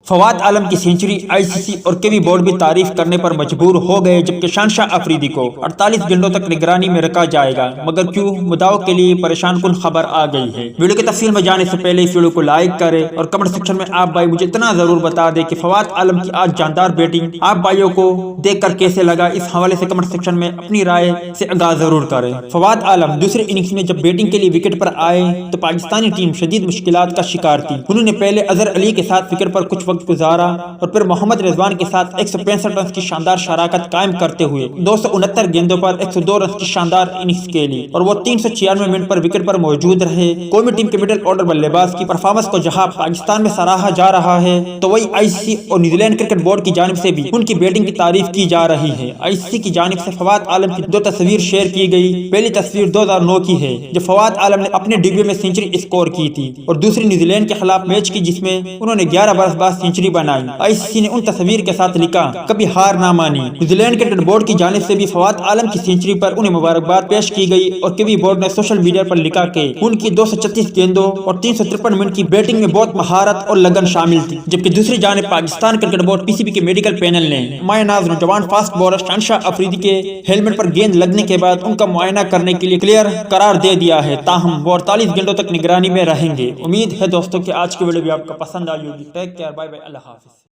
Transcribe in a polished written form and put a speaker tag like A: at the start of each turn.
A: فواد عالم کی century I سی سی اور کے وی بورڈ بھی تعریف کرنے پر مجبور ہو گئے، جبکہ شانشاہ افریدی کو 48 گھنٹوں تک نگرانی میں رکھا جائے گا، مگر کیوں؟ مداحوں کے لیے پریشان کن خبر آ گئی ہے۔ ویڈیو کی تفصیل میں جانے سے پہلے اس ویڈیو کو لائک کریں اور کمنٹ سیکشن میں آپ بھائی مجھے اتنا ضرور بتا دیں کہ فواد عالم کی آج جاندار بیٹنگ آپ بھائیوں کو دیکھ کر کیسے لگا۔ اس حوالے سے کمنٹ سیکشن میں اپنی رائے سے آگاہ ضرور کریں۔ فواد عالم دوسرے اننگز میں جب بیٹنگ کے لیے وکٹ پر آئے تو پاکستانی ٹیم شدید مشکلات کا شکار تھی۔ انہوں نے پہلے اظہر علی کے ساتھ وکٹ پر کچھ وقت گزارا اور پھر محمد رضوان کے ساتھ 165 رنز کی شاندار شراکت قائم کرتے ہوئے 269 گیندوں پر 102 رنز کی شاندار اننگز کھیلی اور وہ 396 منٹ پر وکٹ پر موجود رہے۔ قومی ٹیم کے مڈل آرڈر بلے باز کی پرفارمنس کو جہاں پاکستان میں سراہا جا رہا ہے تو وہی آئی سی سی اور نیوزی لینڈ کرکٹ بورڈ کی جانب سے بھی ان کی بیٹنگ کی تعریف کی جا رہی ہے۔ آئی سی سی کی جانب سے فواد عالم کی دو تصویر شیئر کی گئی۔ پہلی تصویر 2009 کی ہے جب فواد عالم نے اپنے ڈیبیو میں سینچری اسکور کی تھی اور دوسری نیوزی لینڈ کے خلاف میچ کی جس میں انہوں نے 11 برس بعد سینچری بنائی۔ آئی سی سی نے ان تصویر کے ساتھ لکھا کبھی ہار نہ مانی۔ نیوزی لینڈ کرکٹ بورڈ کی جانب سے بھی فواد عالم کی سینچری پر انہیں مبارکباد پیش کی گئی اور کے وی بورڈ نے سوشل میڈیا پر لکھا کہ ان کی 236 گیندوں اور 353 منٹ کی بیٹنگ میں بہت مہارت اور لگن شامل تھی۔ جبکہ دوسری جانب پاکستان کرکٹ بورڈ پی سی بی کے میڈیکل پینل نے مایہ ناز نوجوان فاسٹ بولر شانشاہ افریدی کے ہیلمٹ پر گیند لگنے کے بعد ان کا معائنہ کرنے کے لیے کلیئر قرار دے دیا ہے، تاہم وہ 48 گھنٹوں تک نگرانی میں رہیں گے۔ امید ہے دوستوں کہ آج کی ویڈیو بھی آپ کو پسند آئی ہوگی۔ ٹیک کیئر، بائے بائے، اللہ حافظ۔